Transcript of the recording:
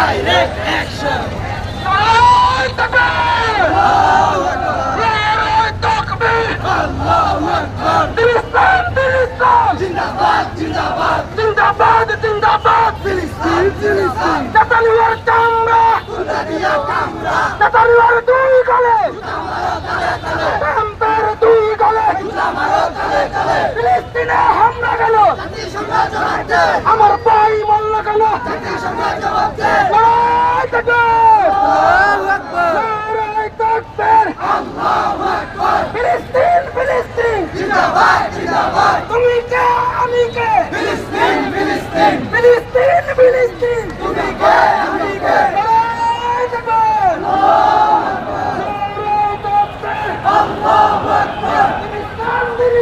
Direct action! জিন্দাবাদ জিন্দাবাদ জিন্দাবাদ জিন্দাবাদ ফিলিস্তিন ফিলিস্তিন নেতানিয়ার কামরা সুদানিয়া কামরা নেতানিয়ার দুই গলে ট্রাম্পের দুই গলে ফিলিস্তিনে হামলা গেল আমার ভাই মল্ল গেল লড়াই থাকবে লড়াই থাকবে আল্লাহু আকবার ফিলিস্তিন ফিলিস্তিন জিন্দাবাদ জিন্দাবাদ তুমি কে আমি কে ফিলিস্তিন ফিলিস্তিন ফিলিস্তিন ফিলিস্তিন তুমি কে আমি কে লড়াই থাকবে আল্লাহু আকবার আল্লাহু আকবার